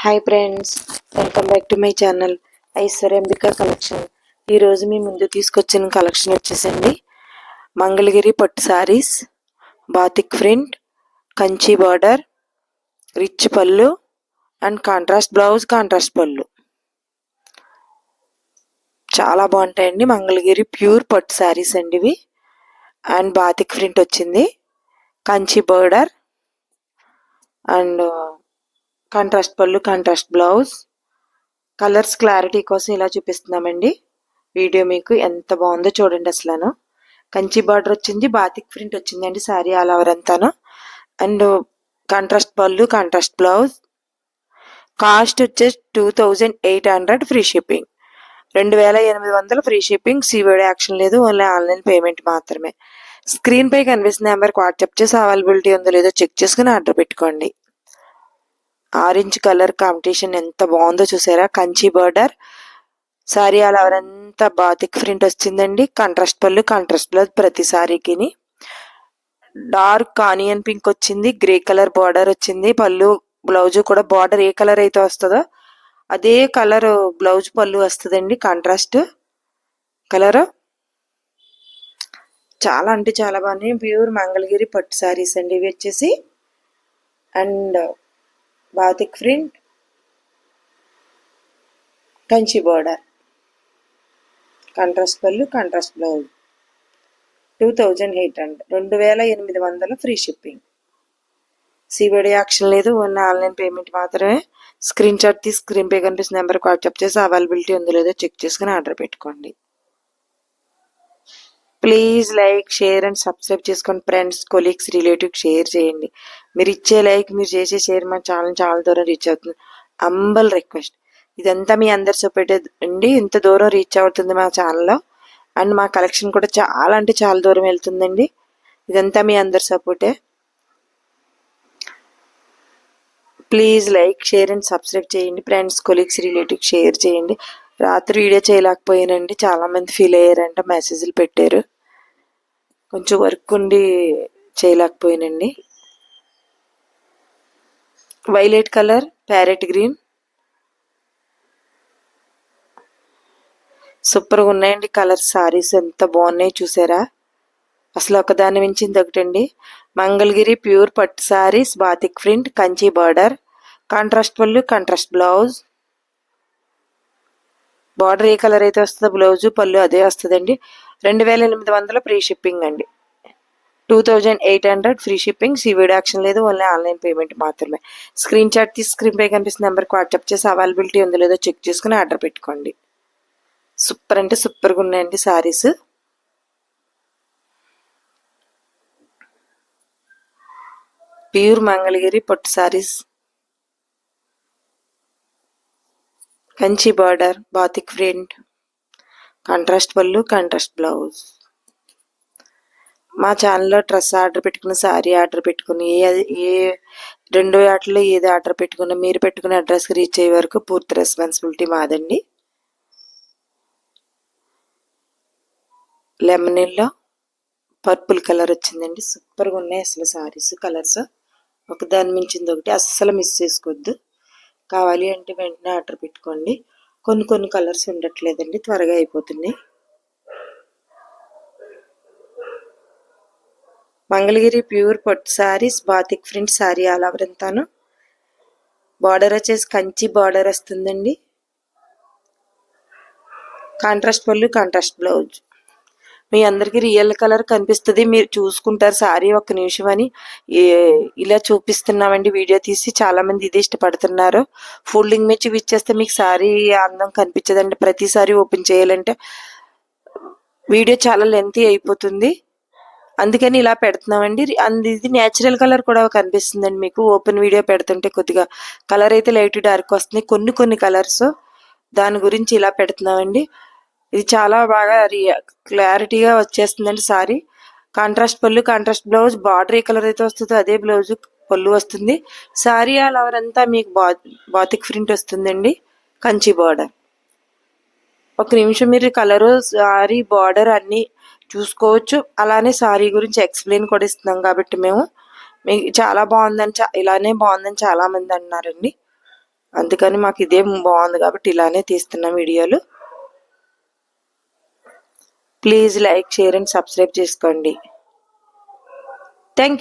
Hi friends, welcome back to my channel Aishwaryambika collection. ఈరోజు మీ ముందు తీసుకొచ్చిన కలెక్షన్ వచ్చేసండి మంగళగిరి పట్టు saris, batik print, Kanchi border, rich పళ్ళు అండ్ కాంట్రాస్ట్ బ్లౌజ్, కాంట్రాస్ట్ పళ్ళు. చాలా బాగుంటాయండి. మంగళగిరి ప్యూర్ పట్టు శారీస్ అండి ఇవి. అండ్ బాతిక్ ప్రింట్ వచ్చింది, కంచి బార్డర్ అండ్ కాంట్రాస్ట్ పళ్ళు, కాంట్రాస్ట్ బ్లౌజ్. కలర్స్ క్లారిటీ కోసం ఇలా చూపిస్తున్నామండి. వీడియో మీకు ఎంత బాగుందో చూడండి. అసలు కంచి బార్డర్ వచ్చింది, బాతిక్ ప్రింట్ వచ్చిందండి శారీ ఆల్ ఓవర్ అంతాను. అండ్ కాంట్రాస్ట్ పళ్ళు, కాంట్రాస్ట్ బ్లౌజ్. కాస్ట్ వచ్చేసి 2800 free shipping. 2800 free shipping. CVD action లేదు, ఓన్లీ ఆన్లైన్ పేమెంట్ మాత్రమే. స్క్రీన్ పై కనిపిస్తున్న నెంబర్కి వాట్సాప్ చేసి అవైలబిలిటీ ఉందో లేదో చెక్ చేసుకుని ఆర్డర్ పెట్టుకోండి. ఆరెంజ్ కలర్ కాంబినేషన్ ఎంత బాగుందో చూసారా. Kanchi border sari all over అంతా బాతిక్ ప్రింట్ వచ్చిందండి. కాంట్రాస్ట్ పళ్ళు, కాంట్రాస్ట్ బ్లౌజ్. ప్రతి శారీకి డార్క్ ఆనియన్ పింక్ వచ్చింది, గ్రే కలర్ బార్డర్ వచ్చింది. పళ్ళు బ్లౌజ్ కూడా బార్డర్ ఏ కలర్ అయితే వస్తుందో అదే కలర్ బ్లౌజ్ పళ్ళు వస్తుందండి. కాంట్రాస్ట్ కలర్ చాలా అంటే చాలా బాగున్నాయి. ప్యూర్ మంగళగిరి పట్టు శారీస్ అండి ఇవి వచ్చేసి. And batik print, Kanchi border, contrast పళ్ళు, contrast blouse. 2800, 2800 free shipping. COD option లేదు, ఓన్లీ ఆన్లైన్ పేమెంట్ మాత్రమే. స్క్రీన్ షాట్ తీసి స్క్రీన్ పే కనిపిస్తున్న నెంబర్కి వాట్సాప్ చేసి అవైలబిలిటీ ఉందో లేదో చెక్ చేసుకుని ఆర్డర్ పెట్టుకోండి. Please like, share and subscribe చేసుకోండి. ఫ్రెండ్స్, కొలీగ్స్, రిలేటివ్కి షేర్ చేయండి. మీరు ఇచ్చే లైక్, మీరు చేసే షేర్ మా ఛానల్ చాలా దూరం రీచ్ అవుతుంది. అంబల్ రిక్వెస్ట్. ఇదంతా మీ అందరి సపోర్ట్ అండి. ఇంత దూరం రీచ్ అవుతుంది మా ఛానల్లో. అండ్ మా కలెక్షన్ కూడా చాలా అంటే చాలా దూరం వెళ్తుందండి. ఇదంతా మీ అందరి సపోర్టే. Please like, share and subscribe చేయండి. ఫ్రెండ్స్, కొలీగ్స్, రిలేటివ్కి షేర్ చేయండి. రాత్రి వీడియో చేయలేకపోయానండి. చాలామంది ఫీల్ అయ్యారంట, మెసేజ్లు పెట్టారు. కొంచెం వర్క్ ఉండి చేయలేకపోయానండి. వైలెట్ కలర్, ప్యారెట్ గ్రీన్ సూపర్గా ఉన్నాయండి. కలర్ సారీస్ ఎంత బాగున్నాయి చూసారా. అసలు ఒకదాని మించింది ఒకటండి. మంగళగిరి ప్యూర్ పట్టు saris, batik print, Kanchi border, contrast పళ్ళు, కాంట్రాస్ట్ బ్లౌజ్. బార్డర్ ఏ కలర్ అయితే వస్తుందో బ్లౌజు పళ్ళు అదే వస్తుందండి. 2800 ఫ్రీ షిప్పింగ్ అండి. 2800 ఫ్రీ షిప్పింగ్. సివిడి యాక్షన్ లేదు, ఓన్లీ ఆన్లైన్ పేమెంట్ మాత్రమే. స్క్రీన్ షాట్ తీసి స్క్రీన్ పై కనిపిస్తున్న నెంబర్కి వాట్సాప్ చేసి అవైలబిలిటీ ఉందో లేదో చెక్ చేసుకుని ఆర్డర్ పెట్టుకోండి. సూపర్ అంటే సూపర్గా ఉన్నాయండి శారీస్. ప్యూర్ మంగళగిరి పట్టు saris, Kanchi border, batik print, contrast పళ్ళు, కాంట్రాస్ట్ బ్లౌజ్. మా ఛానల్లో డ్రెస్ ఆర్డర్ పెట్టుకుని, శారీ ఆర్డర్ పెట్టుకుని, ఏ రెండు వాటిలో ఏది ఆర్డర్ పెట్టుకున్నా మీరు పెట్టుకునే అడ్రస్కి రీచ్ అయ్యే వరకు పూర్తి రెస్పాన్సిబిలిటీ మాదండి. లెమనీల్లో పర్పుల్ కలర్ వచ్చిందండి. సూపర్గా ఉన్నాయి అసలు శారీస్ కలర్స్. ఒకదాని మించింది ఒకటి, అస్సలు మిస్ చేసుకోవద్దు. కావాలి అంటే వెంటనే ఆర్డర్ పెట్టుకోండి. కొన్ని కలర్స్ ఉండట్లేదండి, త్వరగా అయిపోతున్నాయి. మంగళగిరి ప్యూర్ పట్టు saris, batik print sari all over అంతాను. బార్డర్ వచ్చేసి కంచి బార్డర్ వస్తుందండి. కాంట్రాస్ట్ పళ్ళు, కాంట్రాస్ట్ బ్లౌజ్. మీ అందరికీ రియల్ కలర్ కనిపిస్తుంది, మీరు చూసుకుంటారు శారీ ఒక్క నిమిషం అని ఇలా చూపిస్తున్నామండి వీడియో తీసి. చాలామంది ఇదే ఇష్టపడుతున్నారు. ఫోల్డింగ్ మీద చూపించేస్తే మీకు శారీ అందం కనిపించదండి. ప్రతిసారి ఓపెన్ చేయాలంటే వీడియో చాలా లెంతీ అయిపోతుంది, అందుకని ఇలా పెడుతున్నామండి. ఇది న్యాచురల్ కలర్ కూడా కనిపిస్తుందండి మీకు. ఓపెన్ వీడియో పెడుతుంటే కొద్దిగా కలర్ అయితే లైట్ డార్క్ వస్తుంది కొన్ని కలర్స్. దాని గురించి ఇలా పెడుతున్నామండి. ఇది చాలా బాగా క్లారిటీగా వచ్చేస్తుందండి సారీ. కాంట్రాస్ట్ పళ్ళు, కాంట్రాస్ట్ బ్లౌజ్. బార్డర్ ఏ కలర్ అయితే వస్తుందో అదే బ్లౌజ్ పళ్ళు వస్తుంది. సారీ ఆల్ ఓవర్ అంతా మీకు బాతిక్ ప్రింట్ వస్తుందండి, కంచి బార్డర్. ఒక నిమిషం మీరు కలరు, సారీ, బార్డర్ అన్నీ చూసుకోవచ్చు. అలానే సారీ గురించి ఎక్స్ప్లెయిన్ కూడా ఇస్తున్నాం కాబట్టి మీకు చాలా బాగుందని, ఇలానే బాగుందని చాలామంది అన్నారండి. అందుకని మాకు ఇదే బాగుంది కాబట్టి ఇలానే తీస్తున్నాం వీడియోలు. Please like, share and subscribe చేసుకోండి. Thank you.